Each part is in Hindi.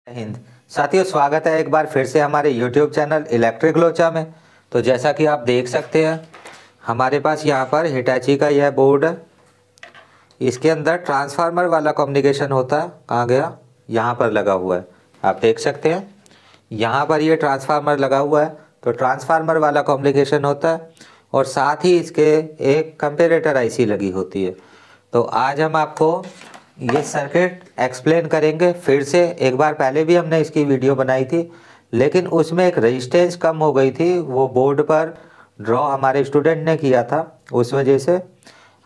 हिंद साथियों, स्वागत है एक बार फिर से हमारे YouTube चैनल इलेक्ट्रिक लोचा में। तो जैसा कि आप देख सकते हैं, हमारे पास यहाँ पर हिटैची का यह बोर्ड है। इसके अंदर ट्रांसफार्मर वाला कम्युनिकेशन होता है। कहाँ गया? यहाँ पर लगा हुआ है, आप देख सकते हैं। यहाँ पर ये ट्रांसफार्मर लगा हुआ है, तो ट्रांसफार्मर वाला कम्युनिकेशन होता है और साथ ही इसके एक कंपेरेटर आईसी लगी होती है। तो आज हम आपको ये सर्किट एक्सप्लेन करेंगे फिर से। एक बार पहले भी हमने इसकी वीडियो बनाई थी, लेकिन उसमें एक रेजिस्टेंस कम हो गई थी। वो बोर्ड पर ड्रॉ हमारे स्टूडेंट ने किया था, उस वजह से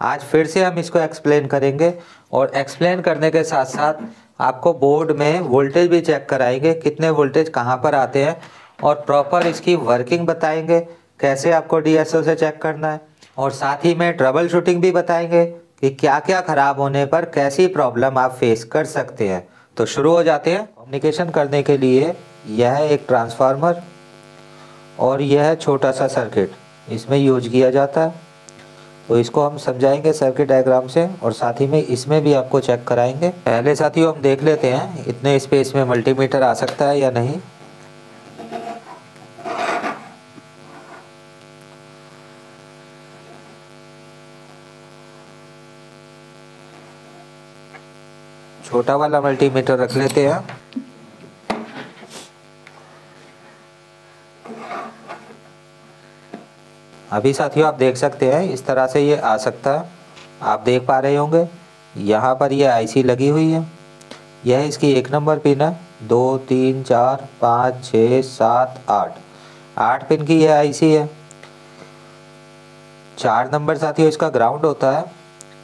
आज फिर से हम इसको एक्सप्लेन करेंगे। और एक्सप्लेन करने के साथ साथ आपको बोर्ड में वोल्टेज भी चेक कराएंगे, कितने वोल्टेज कहाँ पर आते हैं, और प्रॉपर इसकी वर्किंग बताएंगे, कैसे आपको डीएसओ से चेक करना है। और साथ ही में ट्रबल शूटिंग भी बताएंगे कि क्या क्या ख़राब होने पर कैसी प्रॉब्लम आप फेस कर सकते हैं। तो शुरू हो जाते हैं। कम्युनिकेशन करने के लिए यह एक ट्रांसफार्मर और यह छोटा सा सर्किट इसमें यूज किया जाता है। तो इसको हम समझाएंगे सर्किट डायग्राम से, और साथ ही में इसमें भी आपको चेक कराएंगे। पहले साथियों हम देख लेते हैं इतने स्पेस में मल्टीमीटर आ सकता है या नहीं। छोटा वाला मल्टीमीटर रख लेते हैं। अभी साथियों आप देख सकते हैं इस तरह से ये आ सकता है। आप देख पा रहे होंगे यहाँ पर ये आईसी लगी हुई है। यह इसकी 1 नंबर पिन है। 2 3 4 5 6 7 8 पिन की यह आईसी है। 4 नंबर साथियों इसका ग्राउंड होता है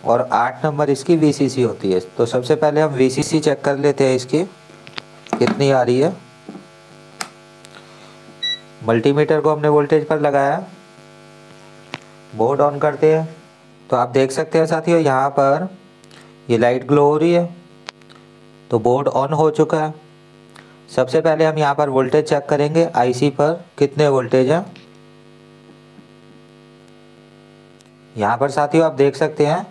और 8 नंबर इसकी वीसीसी होती है। तो सबसे पहले हम वीसीसी चेक कर लेते हैं, इसकी कितनी आ रही है। मल्टीमीटर को हमने वोल्टेज पर लगाया, बोर्ड ऑन करते हैं। तो आप देख सकते हैं साथियों यहाँ पर ये लाइट ग्लो हो रही है, तो बोर्ड ऑन हो चुका है। सबसे पहले हम यहाँ पर वोल्टेज चेक करेंगे, आईसी पर कितने वोल्टेज हैं। यहाँ पर साथियों आप देख सकते हैं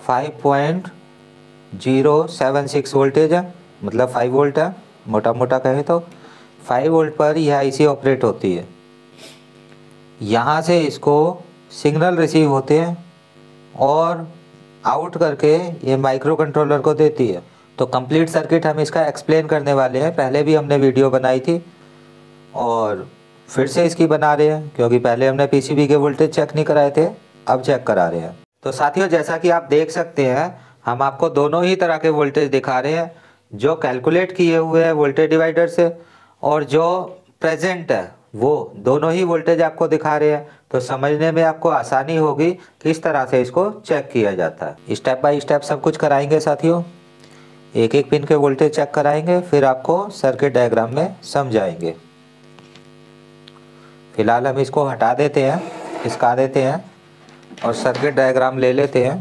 5.076 वोल्टेज है, मतलब 5 वोल्ट है। मोटा मोटा कहें तो 5 वोल्ट पर यह आईसी ऑपरेट होती है। यहाँ से इसको सिग्नल रिसीव होते हैं और आउट करके ये माइक्रो कंट्रोलर को देती है। तो कंप्लीट सर्किट हम इसका एक्सप्लेन करने वाले हैं। पहले भी हमने वीडियो बनाई थी और फिर से इसकी बना रहे हैं, क्योंकि पहले हमने पीसीबी के वोल्टेज चेक नहीं कराए थे, अब चेक करा रहे हैं। तो साथियों जैसा कि आप देख सकते हैं, हम आपको दोनों ही तरह के वोल्टेज दिखा रहे हैं, जो कैलकुलेट किए हुए हैं वोल्टेज डिवाइडर से और जो प्रेजेंट है वो दोनों ही वोल्टेज आपको दिखा रहे हैं। तो समझने में आपको आसानी होगी किस तरह से इसको चेक किया जाता है। स्टेप बाय स्टेप सब कुछ कराएंगे साथियों, एक एक पिन के वोल्टेज चेक कराएंगे, फिर आपको सर्किट डायग्राम में समझाएंगे। फिलहाल हम इसको हटा देते हैं, खिसका देते हैं और सर्किट डायग्राम ले लेते हैं।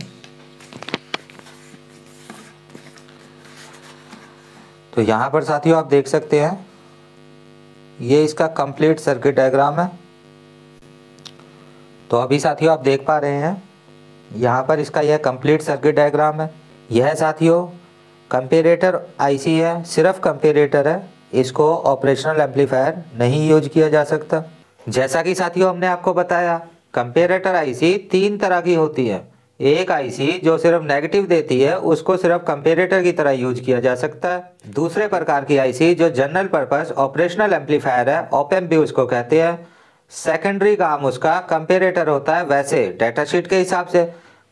तो यहाँ पर साथियों आप देख सकते हैं ये इसका कंप्लीट सर्किट डायग्राम है। तो अभी साथियों आप देख पा रहे हैं यहाँ पर इसका यह कंप्लीट सर्किट डायग्राम है। यह साथियों कंपेरेटर आईसी है, सिर्फ कंपेरेटर है, इसको ऑपरेशनल एम्पलीफायर नहीं यूज किया जा सकता। जैसा कि साथियों हमने आपको बताया, कंपेरेटर आईसी 3 तरह की होती है। एक आईसी जो सिर्फ नेगेटिव देती है, उसको सिर्फ कंपेरेटर की तरह यूज किया जा सकता है। दूसरे प्रकार की आईसी जो जनरल पर्पस ऑपरेशनल एम्पलीफायर है, ऑपएम्प भी उसको कहते हैं, सेकेंडरी काम उसका कंपेरेटर होता है। वैसे डेटाशीट के हिसाब से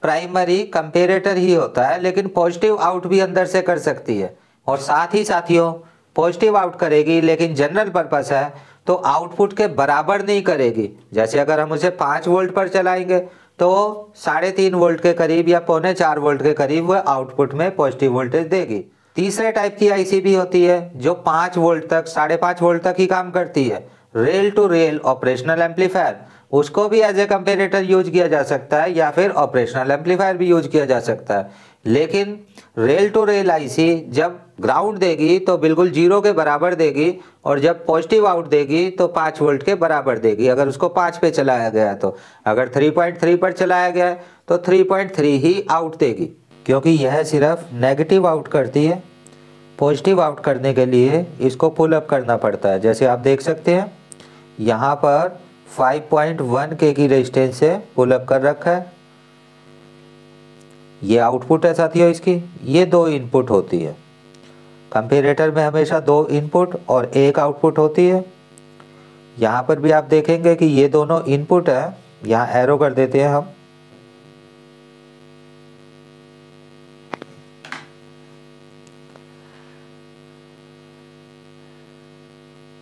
प्राइमरी कंपेरेटर ही होता है, लेकिन पॉजिटिव आउट भी अंदर से कर सकती है। और साथ ही साथियों पॉजिटिव आउट करेगी, लेकिन जनरल पर्पस है तो आउटपुट के बराबर नहीं करेगी। जैसे अगर हम उसे 5 वोल्ट पर चलाएंगे तो 3.5 वोल्ट के करीब या 3.25 वोल्ट के करीब वह आउटपुट में पॉजिटिव वोल्टेज देगी। तीसरे टाइप की आईसी भी होती है जो 5 वोल्ट तक 5.5 वोल्ट तक ही काम करती है, rail to rail operational amplifier. उसको भी एज ए कंपेरेटर यूज किया जा सकता है या फिर ऑपरेशनल एम्पलीफायर भी यूज किया जा सकता है। लेकिन रेल टू रेल आईसी जब ग्राउंड देगी तो बिल्कुल 0 के बराबर देगी, और जब पॉजिटिव आउट देगी तो 5 वोल्ट के बराबर देगी, अगर उसको 5 पे चलाया गया है। तो अगर 3.3 पर चलाया गया है तो 3.3 ही आउट देगी, क्योंकि यह सिर्फ नेगेटिव आउट करती है, पॉजिटिव आउट करने के लिए इसको पुल अप करना पड़ता है। जैसे आप देख सकते हैं यहाँ पर 5.1 के की रेजिस्टेंस से पुल अप कर रखा है। ये आउटपुट है साथियों इसकी। ये दो इनपुट होती है कंपैरेटर में, हमेशा दो इनपुट और एक आउटपुट होती है। यहाँ पर भी आप देखेंगे कि ये दोनों इनपुट है, यहाँ एरो कर देते हैं हम।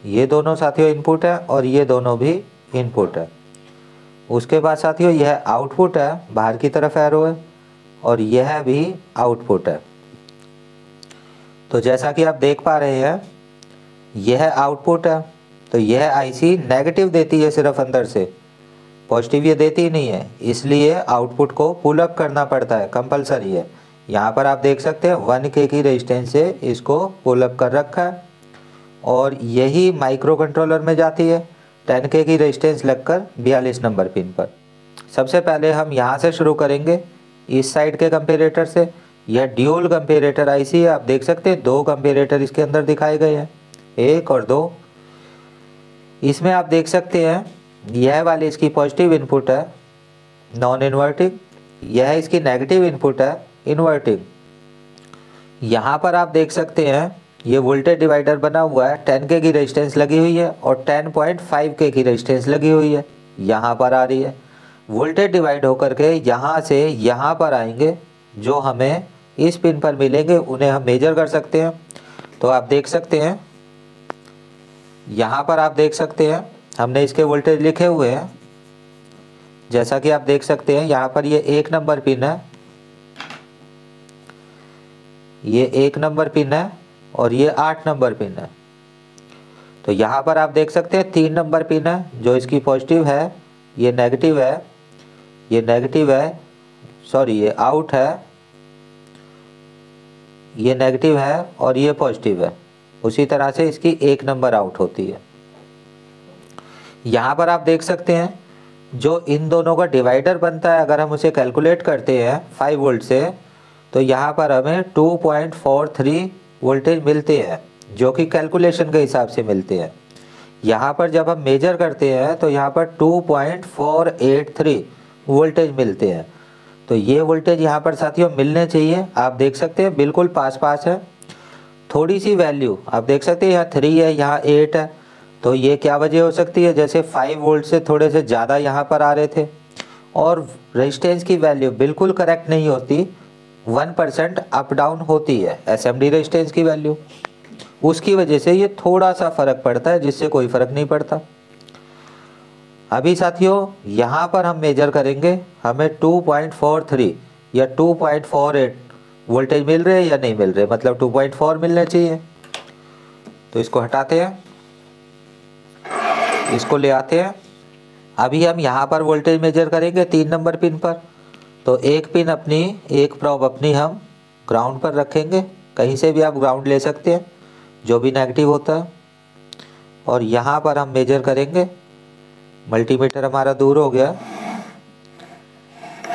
ये दोनों साथियों इनपुट है और ये दोनों भी इनपुट है। उसके बाद साथियों यह आउटपुट है, बाहर की तरफ एरो है, और यह भी आउटपुट है। तो जैसा कि आप देख पा रहे हैं यह आउटपुट है, तो यह आईसी नेगेटिव देती है सिर्फ अंदर से, पॉजिटिव ये देती ही नहीं है, इसलिए आउटपुट को पुल अप करना पड़ता है, कंपलसरी है। यहाँ पर आप देख सकते हैं 1 के की रेजिस्टेंस से इसको पुल अप कर रखा है, और यही माइक्रो कंट्रोलर में जाती है 10 के की रेजिस्टेंस लगकर 42 नंबर पिन पर। सबसे पहले हम यहाँ से शुरू करेंगे, इस साइड के कंपैरेटर से। यह ड्यूल कंपैरेटर आईसी है, आप देख सकते हैं 2 कंपैरेटर इसके अंदर दिखाए गए हैं, 1 और 2। इसमें आप देख सकते हैं यह वाली इसकी पॉजिटिव इनपुट है नॉन इन्वर्टिंग, यह इसकी नेगेटिव इनपुट है इन्वर्टिंग। यहाँ पर आप देख सकते हैं ये वोल्टेज डिवाइडर बना हुआ है, 10 के की रेजिस्टेंस लगी हुई है और 10.5 के की रेजिस्टेंस लगी हुई है, यहाँ पर आ रही है। वोल्टेज डिवाइड होकर के यहाँ से यहाँ पर आएंगे, जो हमें इस पिन पर मिलेंगे उन्हें हम मेजर कर सकते हैं। तो आप देख सकते हैं यहाँ पर आप देख सकते हैं हमने इसके वोल्टेज लिखे हुए हैं। जैसा कि आप देख सकते हैं यहाँ पर ये 1 नंबर पिन है, ये 1 नंबर पिन है और ये 8 नंबर पिन है। तो यहाँ पर आप देख सकते हैं 3 नंबर पिन है जो इसकी पॉजिटिव है, ये नेगेटिव है, ये नेगेटिव है, सॉरी ये आउट है, ये नेगेटिव है और ये पॉजिटिव है। उसी तरह से इसकी 1 नंबर आउट होती है। यहाँ पर आप देख सकते हैं जो इन दोनों का डिवाइडर बनता है, अगर हम उसे कैलकुलेट करते हैं 5 वोल्ट से, तो यहाँ पर हमें 2.43 वोल्टेज मिलते हैं, जो कि कैलकुलेशन के हिसाब से मिलते हैं। यहाँ पर जब हम मेजर करते हैं तो यहाँ पर 2.483 वोल्टेज मिलते हैं। तो ये वोल्टेज यहाँ पर साथियों मिलने चाहिए। आप देख सकते हैं बिल्कुल पास पास है। थोड़ी सी वैल्यू आप देख सकते हैं, यहाँ 3 है, यहाँ 8 है। तो ये क्या वजह हो सकती है, जैसे 5 वोल्ट से थोड़े से ज़्यादा यहाँ पर आ रहे थे, और रेजिस्टेंस की वैल्यू बिल्कुल करेक्ट नहीं होती, 1% अप डाउन होती है एसएमडी रेजिस्टेंस की वैल्यू। उसकी वजह से ये थोड़ा सा फ़र्क पड़ता है, जिससे कोई फ़र्क नहीं पड़ता। अभी साथियों यहाँ पर हम मेजर करेंगे, हमें 2.43 या 2.48 वोल्टेज मिल रहे हैं या नहीं मिल रहे, मतलब 2.4 मिलने चाहिए। तो इसको हटाते हैं, इसको ले आते हैं। अभी हम यहाँ पर वोल्टेज मेजर करेंगे 3 नंबर पिन पर। तो एक पिन अपनी, एक प्रॉब अपनी हम ग्राउंड पर रखेंगे, कहीं से भी आप ग्राउंड ले सकते हैं जो भी नेगेटिव होता है। और यहाँ पर हम मेजर करेंगे, मल्टीमीटर हमारा दूर हो गया,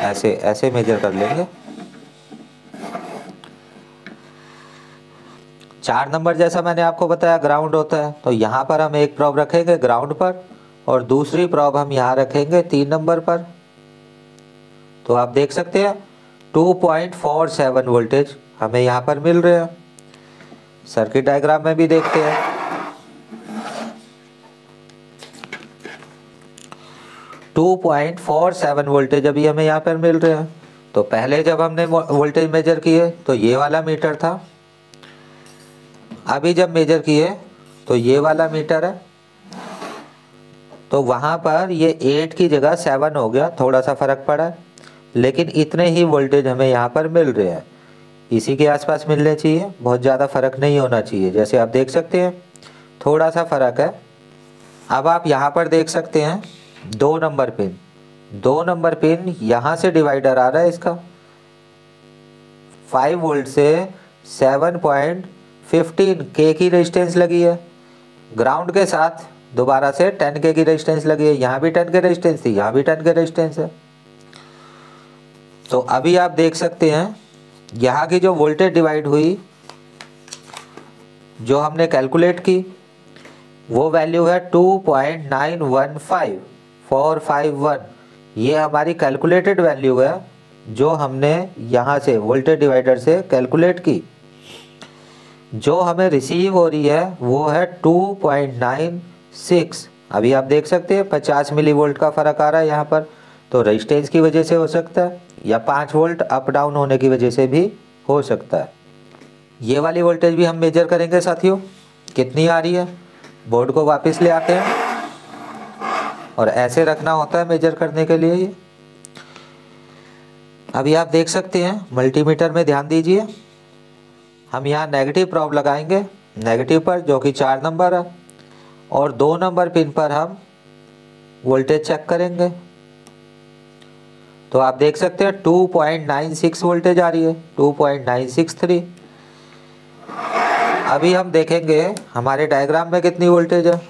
ऐसे ऐसे मेजर कर लेंगे। 4 नंबर जैसा मैंने आपको बताया ग्राउंड होता है, तो यहाँ पर हम एक प्रॉब रखेंगे ग्राउंड पर और दूसरी प्रॉब हम यहाँ रखेंगे 3 नंबर पर। तो आप देख सकते हैं 2.47 वोल्टेज हमें यहाँ पर मिल रहे हैं। सर्किट डायग्राम में भी देखते हैं, 2.47 वोल्टेज अभी हमें यहाँ पर मिल रहे हैं। तो पहले जब हमने वोल्टेज मेजर किए तो ये वाला मीटर था, अभी जब मेजर किए तो ये वाला मीटर है। तो वहाँ पर ये 8 की जगह 7 हो गया, थोड़ा सा फ़र्क पड़ा, लेकिन इतने ही वोल्टेज हमें यहाँ पर मिल रहे हैं। इसी के आसपास मिलने चाहिए, बहुत ज़्यादा फ़र्क नहीं होना चाहिए। जैसे आप देख सकते हैं थोड़ा सा फ़र्क है। अब आप यहाँ पर देख सकते हैं 2 नंबर पिन, 2 नंबर पिन यहाँ से डिवाइडर आ रहा है इसका, 5 वोल्ट से 7.15 के की रेजिस्टेंस लगी है। ग्राउंड के साथ दोबारा से 10 के की रेजिस्टेंस लगी है, यहाँ भी 10 के रेजिस्टेंस थी, यहाँ भी 10 के रेजिस्टेंस है। तो अभी आप देख सकते हैं यहाँ की जो वोल्टेज डिवाइड हुई जो हमने कैलकुलेट की वो वैल्यू है 2.915451। ये हमारी कैलकुलेटेड वैल्यू है जो हमने यहाँ से वोल्टेज डिवाइडर से कैलकुलेट की। जो हमें रिसीव हो रही है वो है 2.96। अभी आप देख सकते हैं 50 मिली वोल्ट का फ़र्क आ रहा है यहाँ पर, तो रेजिस्टेंस की वजह से हो सकता है या 5 वोल्ट अप डाउन होने की वजह से भी हो सकता है। ये वाली वोल्टेज भी हम मेजर करेंगे साथियों, कितनी आ रही है। बोर्ड को वापस ले आते हैं और ऐसे रखना होता है मेजर करने के लिए। ये अभी आप देख सकते हैं मल्टीमीटर में, ध्यान दीजिए। हम यहाँ नेगेटिव प्रोब लगाएंगे नेगेटिव पर, जो कि 4 नंबर है, और 2 नंबर पिन पर हम वोल्टेज चेक करेंगे। तो आप देख सकते हैं 2.96 वोल्टेज आ रही है, 2.963। अभी हम देखेंगे हमारे डायग्राम में कितनी वोल्टेज है।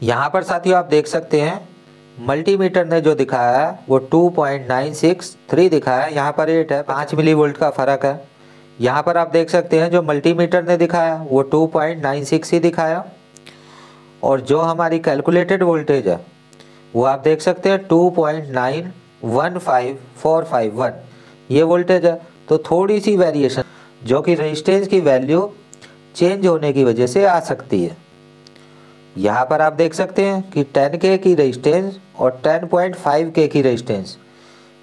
यहाँ पर साथियों आप देख सकते हैं मल्टीमीटर ने जो दिखाया है वो 2.963 दिखाया है, यहाँ पर 8 है, 5 मिली वोल्ट का फ़र्क है। यहाँ पर आप देख सकते हैं जो मल्टीमीटर ने दिखाया वो 2.96 ही दिखाया, और जो हमारी कैलकुलेटेड वोल्टेज है वो आप देख सकते हैं 2.915451 ये वोल्टेज है। तो थोड़ी सी वेरिएशन जो कि रेजिस्टेंस की वैल्यू चेंज होने की वजह से आ सकती है। यहाँ पर आप देख सकते हैं कि 10K की रेजिस्टेंस और 10.5K की रेजिस्टेंस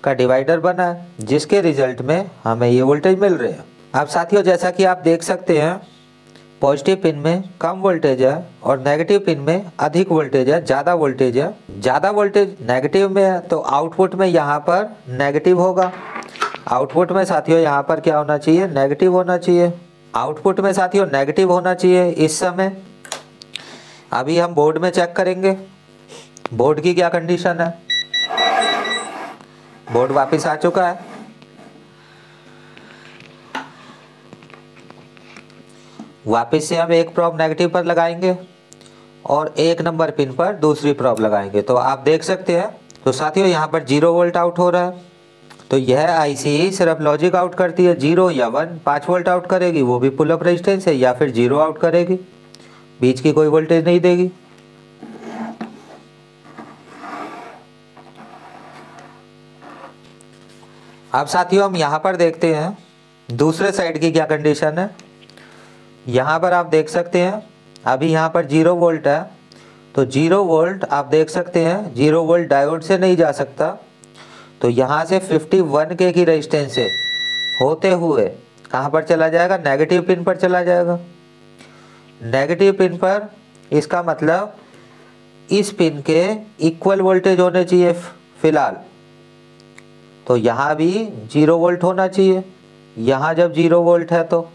का डिवाइडर बना है, जिसके रिजल्ट में हमें ये वोल्टेज मिल रहे हैं। अब साथियों जैसा कि आप देख सकते हैं पॉजिटिव पिन में कम वोल्टेज है और नेगेटिव पिन में अधिक वोल्टेज है, ज़्यादा वोल्टेज है। ज़्यादा वोल्टेज नेगेटिव में है तो आउटपुट में यहाँ पर नेगेटिव होगा। आउटपुट में साथियों यहाँ पर क्या होना चाहिए, नेगेटिव होना चाहिए। आउटपुट में साथियों नेगेटिव होना चाहिए इस समय। अभी हम बोर्ड में चेक करेंगे बोर्ड की क्या कंडीशन है। बोर्ड वापस आ चुका है। वापस से हम एक प्रोब नेगेटिव पर लगाएंगे और 1 नंबर पिन पर दूसरी प्रोब लगाएंगे। तो आप देख सकते हैं तो साथियों यहाँ पर 0 वोल्ट आउट हो रहा है। तो यह आईसी सिर्फ लॉजिक आउट करती है, 0 या 1 5 वोल्ट आउट करेगी, वो भी पुल अप रेजिस्टेंस है, या फिर 0 आउट करेगी, बीच की कोई वोल्टेज नहीं देगी। अब साथियों हम यहाँ पर देखते हैं दूसरे साइड की क्या कंडीशन है। यहाँ पर आप देख सकते हैं अभी यहाँ पर 0 वोल्ट है, तो 0 वोल्ट आप देख सकते हैं 0 वोल्ट डायोड से नहीं जा सकता, तो यहाँ से 51K की रेजिस्टेंस से होते हुए कहाँ पर चला जाएगा, नेगेटिव पिन पर चला जाएगा। नेगेटिव पिन पर इसका मतलब इस पिन के इक्वल वोल्टेज होने चाहिए फिलहाल, तो यहाँ भी 0 वोल्ट होना चाहिए। यहाँ जब 0 वोल्ट है तो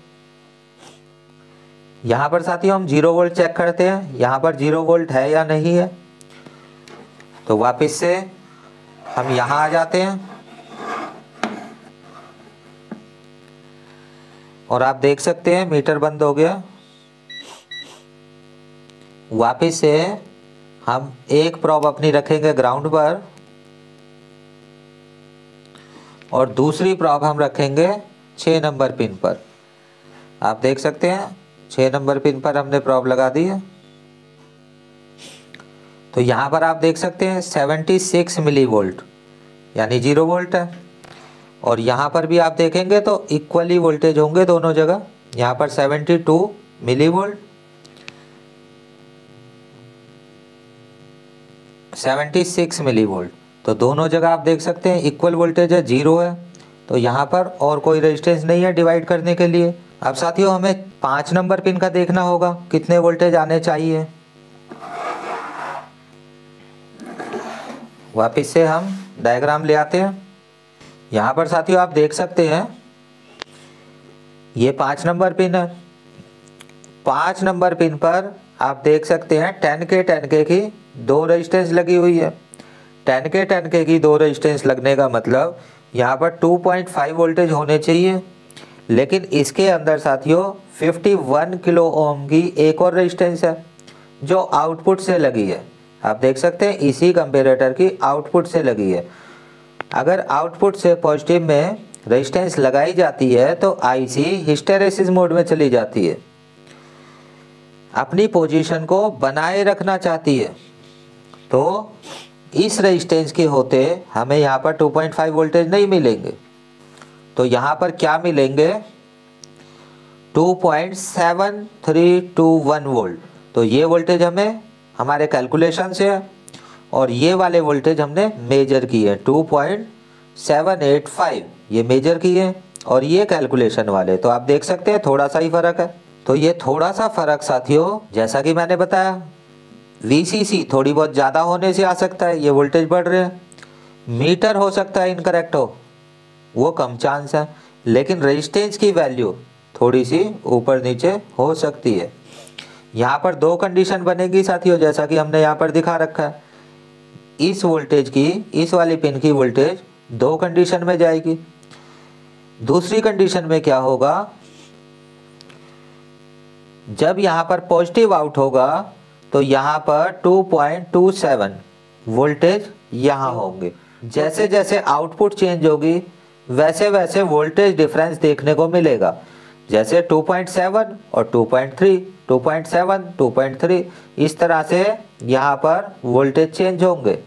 यहाँ पर साथियों हम 0 वोल्ट चेक करते हैं, यहाँ पर 0 वोल्ट है या नहीं है। तो वापस से हम यहाँ आ जाते हैं और आप देख सकते हैं मीटर बंद हो गया। वापस से हम एक प्रोब अपनी रखेंगे ग्राउंड पर और दूसरी प्रोब हम रखेंगे 6 नंबर पिन पर। आप देख सकते हैं 6 नंबर पिन पर हमने प्रोब लगा दी है। तो यहाँ पर आप देख सकते हैं 76 मिली वोल्ट यानी 0 वोल्ट है, और यहाँ पर भी आप देखेंगे तो इक्वली वोल्टेज होंगे दोनों जगह। यहाँ पर 72 मिली वोल्ट, 76 मिली वोल्ट, तो दोनों जगह आप देख सकते हैं इक्वल वोल्टेज है, 0 है। तो यहाँ पर और कोई रेजिस्टेंस नहीं है डिवाइड करने के लिए। अब साथियों हमें 5 नंबर पिन का देखना होगा कितने वोल्टेज आने चाहिए। वापस से हम डायग्राम ले आते हैं। यहाँ पर साथियों आप देख सकते हैं ये 5 नंबर पिन है। 5 नंबर पिन पर आप देख सकते हैं 10K की 2 रेजिस्टेंस लगी हुई है। 10K की 2 रेजिस्टेंस लगने का मतलब यहाँ पर 2.5 वोल्टेज होने चाहिए, लेकिन इसके अंदर साथियों 51 किलो ओम की एक और रेजिस्टेंस है जो आउटपुट से लगी है। आप देख सकते हैं इसी कंपेरेटर की आउटपुट से लगी है। अगर आउटपुट से पॉजिटिव में रेजिस्टेंस लगाई जाती है तो आईसी हिस्टेरेसिस मोड में चली जाती है, अपनी पोजीशन को बनाए रखना चाहती है। तो इस रेजिस्टेंस के होते हमें यहाँ पर 2.5 वोल्टेज नहीं मिलेंगे, तो यहाँ पर क्या मिलेंगे 2.7321 वोल्ट। तो ये वोल्टेज हमें हमारे कैलकुलेशन से है और ये वाले वोल्टेज हमने मेजर किए 2.785 ये मेजर किए और ये कैलकुलेशन वाले। तो आप देख सकते हैं थोड़ा सा ही फ़र्क है। तो ये थोड़ा सा फ़र्क साथियों, जैसा कि मैंने बताया, VCC थोड़ी बहुत ज़्यादा होने से आ सकता है, ये वोल्टेज बढ़ रहे हैं। मीटर हो सकता है इनकरेक्ट हो, वो कम चांस है, लेकिन रेजिस्टेंस की वैल्यू थोड़ी सी ऊपर नीचे हो सकती है। यहाँ पर दो कंडीशन बनेगी साथियों, जैसा कि हमने यहाँ पर दिखा रखा है। इस वोल्टेज की, इस वाली पिन की वोल्टेज दो कंडीशन में जाएगी। दूसरी कंडीशन में क्या होगा, जब यहाँ पर पॉजिटिव आउट होगा तो यहाँ पर 2.27 वोल्टेज यहाँ होंगे। जैसे जैसे आउटपुट चेंज होगी वैसे वैसे वोल्टेज डिफरेंस देखने को मिलेगा। जैसे 2.7 और 2.3, 2.7, 2.3, इस तरह से यहाँ पर वोल्टेज चेंज होंगे।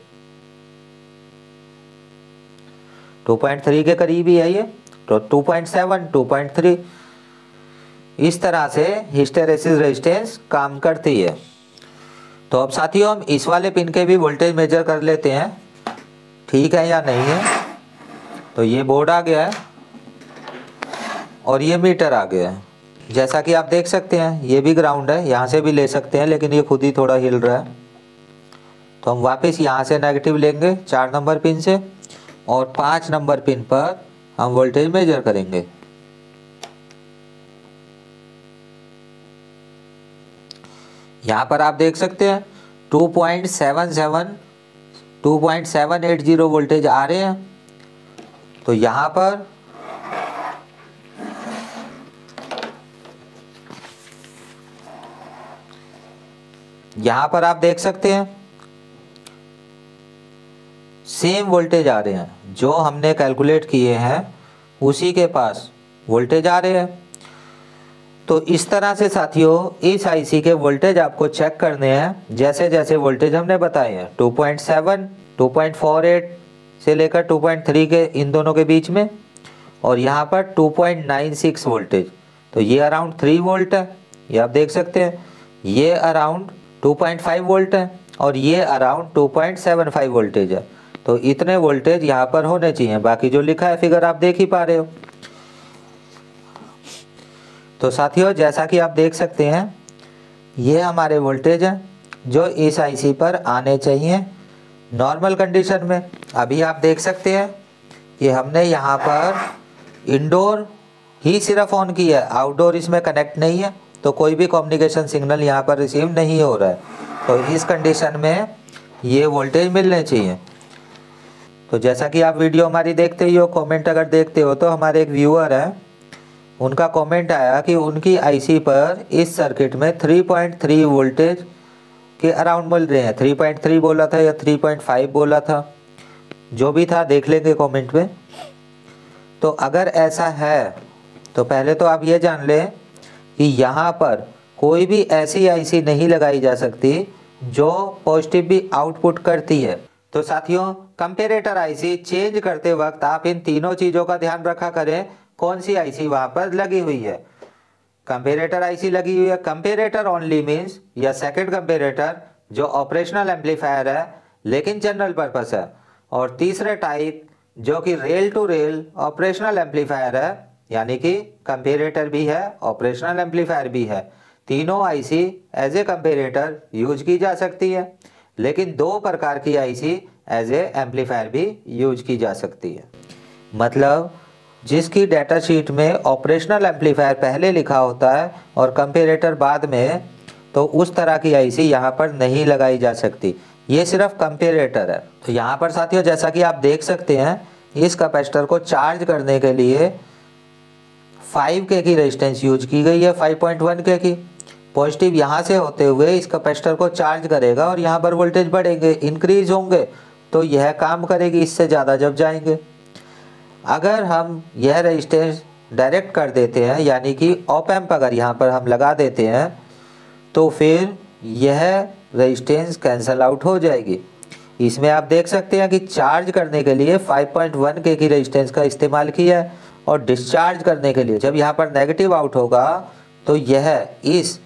2.3 के करीब ही है ये, तो 2.7, 2.3, इस तरह से हिस्टेरेसिस रेजिस्टेंस काम करती है। तो अब साथियों हम इस वाले पिन के भी वोल्टेज मेजर कर लेते हैं, ठीक है या नहीं है। तो ये बोर्ड आ गया है और ये मीटर आ गया है। जैसा कि आप देख सकते हैं ये भी ग्राउंड है, यहाँ से भी ले सकते हैं, लेकिन ये खुद ही थोड़ा हिल रहा है। तो हम वापस यहाँ से नेगेटिव लेंगे 4 नंबर पिन से और 5 नंबर पिन पर हम वोल्टेज मेजर करेंगे। यहाँ पर आप देख सकते हैं 2.780 वोल्टेज आ रहे हैं। तो यहाँ पर आप देख सकते हैं सेम वोल्टेज आ रहे हैं, जो हमने कैलकुलेट किए हैं उसी के पास वोल्टेज आ रहे हैं। तो इस तरह से साथियों इस आईसी के वोल्टेज आपको चेक करने हैं, जैसे जैसे वोल्टेज हमने बताए हैं 2.7, 2.48 से लेकर 2.3 के इन दोनों के बीच में, और यहाँ पर 2.96 वोल्टेज। तो ये अराउंड 3 वोल्ट है, ये आप देख सकते हैं। ये अराउंड 2.5 वोल्ट है और ये अराउंड 2.75 वोल्टेज है। तो इतने वोल्टेज यहाँ पर होने चाहिए, बाकी जो लिखा है फिगर आप देख ही पा रहे हो। तो साथियों जैसा कि आप देख सकते हैं ये हमारे वोल्टेज हैं जो इस आईसी पर आने चाहिए नॉर्मल कंडीशन में। अभी आप देख सकते हैं कि हमने यहाँ पर इंडोर ही सिर्फ ऑन किया है, आउटडोर इसमें कनेक्ट नहीं है, तो कोई भी कम्युनिकेशन सिग्नल यहाँ पर रिसीव नहीं हो रहा है। तो इस कंडीशन में ये वोल्टेज मिलने चाहिए। तो जैसा कि आप वीडियो हमारी देखते ही हो, कमेंट अगर देखते हो, तो हमारे एक व्यूअर है, उनका कमेंट आया कि उनकी आईसी पर इस सर्किट में 3.3 वोल्टेज के अराउंड मिल रहे हैं। 3.3 बोला था या 3.5 बोला था, जो भी था देख लेंगे कमेंट में। तो अगर ऐसा है तो पहले तो आप ये जान लें कि यहाँ पर कोई भी ऐसी आईसी नहीं लगाई जा सकती जो पॉजिटिव भी आउटपुट करती है। तो साथियों कंपेरेटर आईसी चेंज करते वक्त आप इन तीनों चीज़ों का ध्यान रखा करें, कौन सी आईसी वहाँ पर लगी हुई है। कंपेरेटर आईसी लगी हुई है, कंपेरेटर ओनली मीन्स या सेकंड कंपेरेटर जो ऑपरेशनल एम्पलीफायर है लेकिन जनरल पर्पस है, और तीसरे टाइप जो कि rail to rail operational amplifier है, यानी कि कंपेरेटर भी है ऑपरेशनल एम्पलीफायर भी है। तीनों IC as a comparator use की जा सकती है, लेकिन दो प्रकार की आईसी एज ए एम्पलीफायर भी यूज की जा सकती है। मतलब जिसकी डाटा शीट में ऑपरेशनल एम्पलीफायर पहले लिखा होता है और कंपेरेटर बाद में, तो उस तरह की आईसी यहाँ पर नहीं लगाई जा सकती, ये सिर्फ कंपेरेटर है। तो यहाँ पर साथियों जैसा कि आप देख सकते हैं इस कैपेसिटर को चार्ज करने के लिए 5K की रेजिस्टेंस यूज की गई है, 5.1K की। पॉजिटिव यहाँ से होते हुए इस कैपेसिटर को चार्ज करेगा और यहाँ पर वोल्टेज बढ़ेंगे, इंक्रीज होंगे, तो यह काम करेगी इससे ज़्यादा जब जाएंगे। अगर हम यह रेजिस्टेंस डायरेक्ट कर देते हैं, यानी कि ऑप एम्प अगर यहाँ पर हम लगा देते हैं, तो फिर यह रेजिस्टेंस कैंसल आउट हो जाएगी। इसमें आप देख सकते हैं कि चार्ज करने के लिए 5.1 के की रेजिस्टेंस का इस्तेमाल किया है, और डिस्चार्ज करने के लिए जब यहाँ पर नेगेटिव आउट होगा तो यह इस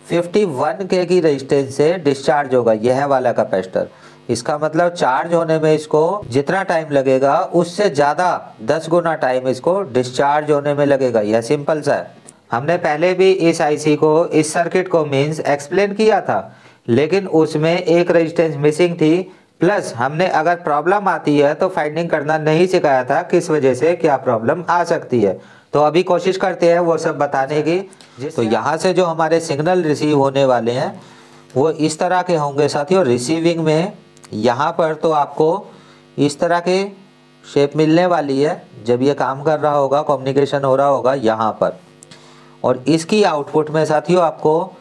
51 के की रेजिस्टेंस से डिस्चार्ज होगा, यह वाला कैपेसिटर। इसका मतलब चार्ज होने में इसको जितना टाइम लगेगा उससे ज़्यादा 10 गुना टाइम इसको डिस्चार्ज होने में लगेगा। यह सिंपल सा है। हमने पहले भी इस आईसी को, इस सर्किट को मीन्स एक्सप्लेन किया था, लेकिन उसमें एक रेजिस्टेंस मिसिंग थी, प्लस हमने अगर प्रॉब्लम आती है तो फाइंडिंग करना नहीं सिखाया था, किस वजह से क्या प्रॉब्लम आ सकती है। तो अभी कोशिश करते हैं वो सब बताने की। तो यहाँ से जो हमारे सिग्नल रिसीव होने वाले हैं वो इस तरह के होंगे साथियों। रिसीविंग में यहाँ पर तो आपको इस तरह के शेप मिलने वाली है जब ये काम कर रहा होगा, कम्युनिकेशन हो रहा होगा यहाँ पर। और इसकी आउटपुट में साथियों आपको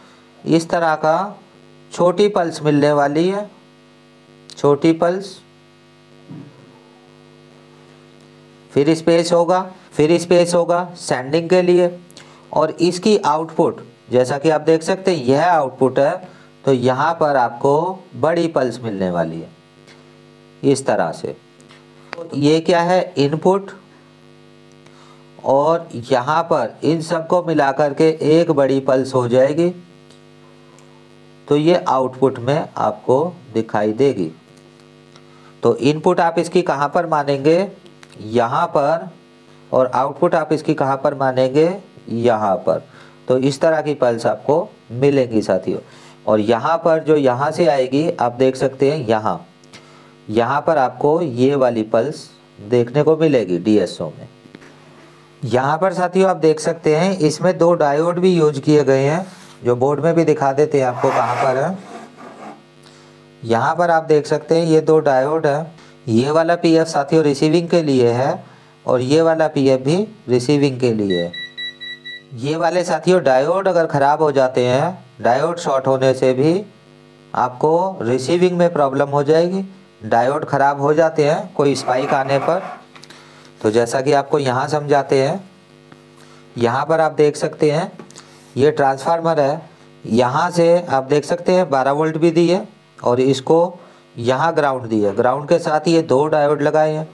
इस तरह का छोटी पल्स मिलने वाली है, छोटी पल्स, फिर स्पेस होगा, फिर स्पेस होगा सेंडिंग के लिए। और इसकी आउटपुट जैसा कि आप देख सकते हैं यह आउटपुट है, तो यहाँ पर आपको बड़ी पल्स मिलने वाली है इस तरह से। ये क्या है, इनपुट, और यहाँ पर इन सबको मिलाकर के एक बड़ी पल्स हो जाएगी, तो ये आउटपुट में आपको दिखाई देगी। तो इनपुट आप इसकी कहाँ पर मानेंगे, यहाँ पर, और आउटपुट आप इसकी कहाँ पर मानेंगे, यहाँ पर। तो इस तरह की पल्स आपको मिलेंगी साथियों। और यहाँ पर जो यहाँ से आएगी आप देख सकते हैं, यहाँ पर आपको ये वाली पल्स देखने को मिलेगी डीएसओ में। यहाँ पर साथियों आप देख सकते हैं इसमें 2 डायोड भी यूज किए गए हैं, जो बोर्ड में भी दिखा देते हैं आपको कहाँ पर है। यहाँ पर आप देख सकते हैं ये 2 डायोड है। ये वाला पीएफ साथियों रिसीविंग के लिए है, और ये वाला पीएफ भी रिसीविंग के लिए है। ये वाले साथियों डायोड अगर ख़राब हो जाते हैं, डायोड शॉर्ट होने से भी आपको रिसीविंग में प्रॉब्लम हो जाएगी। डायोड ख़राब हो जाते हैं कोई स्पाइक आने पर। तो जैसा कि आपको यहाँ समझाते हैं, यहाँ पर आप देख सकते हैं ये ट्रांसफार्मर है, यहाँ से आप देख सकते हैं 12 वोल्ट भी दी है, और इसको यहाँ ग्राउंड दी है। ग्राउंड के साथ ये 2 डायोड लगाए हैं।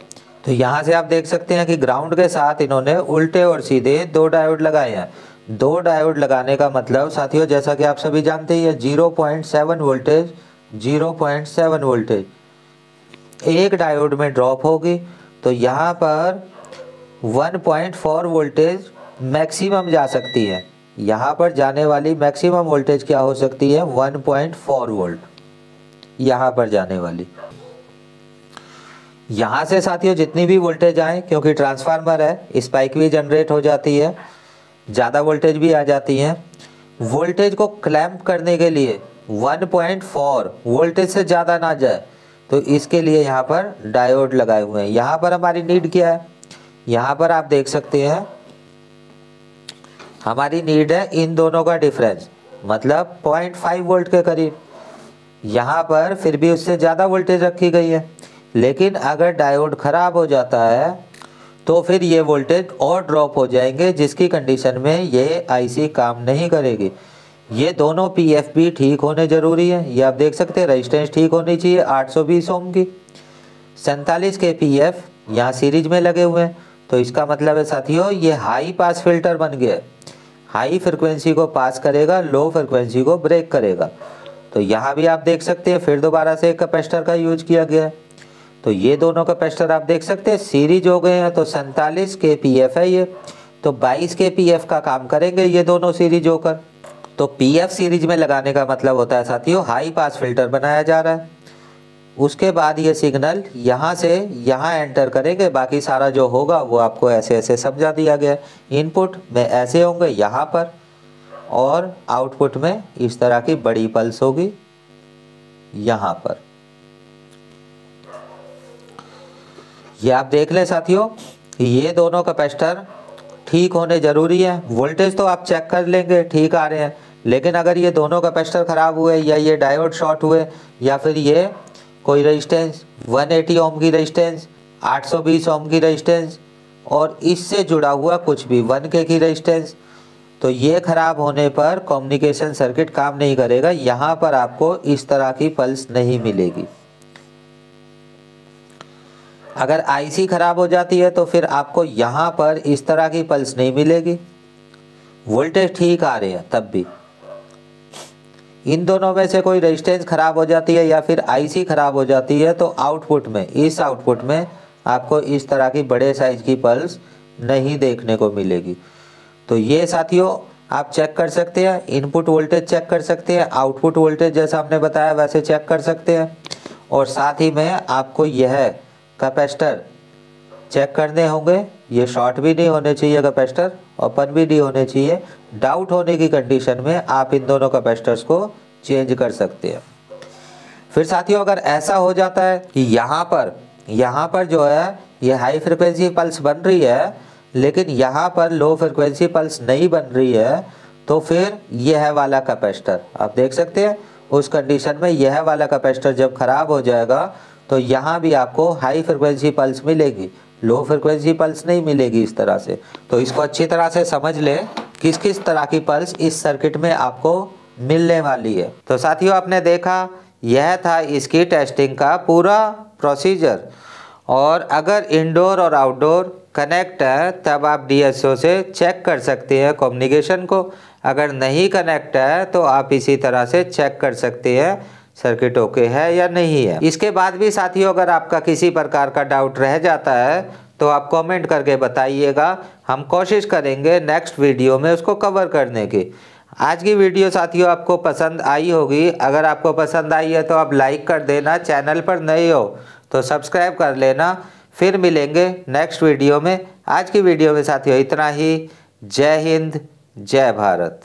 तो यहाँ से आप देख सकते हैं कि ग्राउंड के साथ इन्होंने उल्टे और सीधे 2 डायोड लगाए हैं। 2 डायोड लगाने का मतलब साथियों जैसा कि आप सभी जानते हैं 0.7 वोल्टेज, 0.7 वोल्टेज एक डायोड में ड्रॉप होगी, तो यहाँ पर 1.4 वोल्टेज मैक्सिमम जा सकती है। यहाँ पर जाने वाली मैक्सिमम वोल्टेज क्या हो सकती है, 1.4 वोल्ट यहाँ पर जाने वाली। यहाँ से साथियों जितनी भी वोल्टेज आए, क्योंकि ट्रांसफार्मर है स्पाइक भी जनरेट हो जाती है, ज़्यादा वोल्टेज भी आ जाती है। वोल्टेज को क्लैंप करने के लिए 1.4 वोल्टेज से ज़्यादा ना जाए, तो इसके लिए यहाँ पर डायोड लगाए हुए हैं। यहाँ पर हमारी नीड क्या है, यहाँ पर आप देख सकते हैं हमारी नीड है इन दोनों का डिफरेंस, मतलब 0.5 वोल्ट के करीब। यहाँ पर फिर भी उससे ज़्यादा वोल्टेज रखी गई है, लेकिन अगर डायोड ख़राब हो जाता है तो फिर ये वोल्टेज और ड्रॉप हो जाएंगे, जिसकी कंडीशन में ये आईसी काम नहीं करेगी। ये दोनों पीएफ भी ठीक होने ज़रूरी है। ये आप देख सकते हैं रेजिस्टेंस ठीक होनी चाहिए 820 ओम की। 47 के पीएफ यहाँ सीरीज में लगे हुए हैं, तो इसका मतलब है साथियों ये हाई पास फिल्टर बन गया। हाई फ्रिक्वेंसी को पास करेगा, लो फ्रिक्वेंसी को ब्रेक करेगा। तो यहाँ भी आप देख सकते हैं फिर दोबारा से एक कैपेसिटर का यूज किया गया है। तो ये दोनों कैपेसिटर आप देख सकते हैं सीरीज हो गए हैं, तो 47 के पीएफ है ये, तो 22 के पीएफ का काम करेंगे ये दोनों सीरीज होकर। तो पीएफ सीरीज में लगाने का मतलब होता है साथियों हाई पास फिल्टर बनाया जा रहा है। उसके बाद ये सिग्नल यहाँ से यहाँ एंटर करेंगे, बाकी सारा जो होगा वो आपको ऐसे ऐसे समझा दिया गया। इनपुट में ऐसे होंगे यहाँ पर, और आउटपुट में इस तरह की बड़ी पल्स होगी यहाँ पर। ये आप देख लें साथियों, ये दोनों कैपेसिटर ठीक होने ज़रूरी है। वोल्टेज तो आप चेक कर लेंगे ठीक आ रहे हैं, लेकिन अगर ये दोनों कैपेसिटर ख़राब हुए, या ये डायोड शॉर्ट हुए, या फिर ये कोई रेजिस्टेंस 180 ओम की रेजिस्टेंस, 820 ओम की रेजिस्टेंस और इससे जुड़ा हुआ कुछ भी 1K की रेजिस्टेंस, तो ये ख़राब होने पर कम्युनिकेशन सर्किट काम नहीं करेगा। यहाँ पर आपको इस तरह की पल्स नहीं मिलेगी। अगर आईसी ख़राब हो जाती है तो फिर आपको यहाँ पर इस तरह की पल्स नहीं मिलेगी। वोल्टेज ठीक आ रहे हैं तब भी। इन दोनों में से कोई रेजिस्टेंस ख़राब हो जाती है या फिर आईसी ख़राब हो जाती है तो आउटपुट में, इस आउटपुट में आपको इस तरह की बड़े साइज की पल्स नहीं देखने को मिलेगी। तो ये साथियों आप चेक कर सकते हैं, इनपुट वोल्टेज चेक कर सकते हैं, आउटपुट वोल्टेज जैसा हमने बताया वैसे चेक कर सकते हैं। और साथ ही में आपको यह कैपेसिटर चेक करने होंगे। ये शॉर्ट भी नहीं होने चाहिए कैपेसिटर, ओपन भी नहीं होने चाहिए। डाउट होने की कंडीशन में आप इन दोनों कैपेसिटर्स को चेंज कर सकते हैं। फिर साथियों अगर ऐसा हो जाता है कि यहाँ पर जो है ये हाई फ्रिक्वेंसी पल्स बन रही है लेकिन यहाँ पर लो फ्रिक्वेंसी पल्स नहीं बन रही है, तो फिर यह वाला कैपेसिटर आप देख सकते हैं, उस कंडीशन में यह वाला कैपेसिटर जब ख़राब हो जाएगा तो यहाँ भी आपको हाई फ्रिक्वेंसी पल्स मिलेगी, लो फ्रिक्वेंसी पल्स नहीं मिलेगी इस तरह से। तो इसको अच्छी तरह से समझ लें किस किस तरह की पल्स इस सर्किट में आपको मिलने वाली है। तो साथियों आपने देखा यह था इसकी टेस्टिंग का पूरा प्रोसीजर। और अगर इंडोर और आउटडोर कनेक्ट है तब आप डीएसओ से चेक कर सकते हैं कम्युनिकेशन को। अगर नहीं कनेक्ट है तो आप इसी तरह से चेक कर सकते हैं सर्किट ओके है या नहीं है। इसके बाद भी साथियों अगर आपका किसी प्रकार का डाउट रह जाता है तो आप कमेंट करके बताइएगा, हम कोशिश करेंगे नेक्स्ट वीडियो में उसको कवर करने की। आज की वीडियो साथियों आपको पसंद आई होगी। अगर आपको पसंद आई है तो आप लाइक कर देना, चैनल पर नए हो तो सब्सक्राइब कर लेना। फिर मिलेंगे नेक्स्ट वीडियो में। आज की वीडियो में साथियों इतना ही। जय हिंद, जय भारत।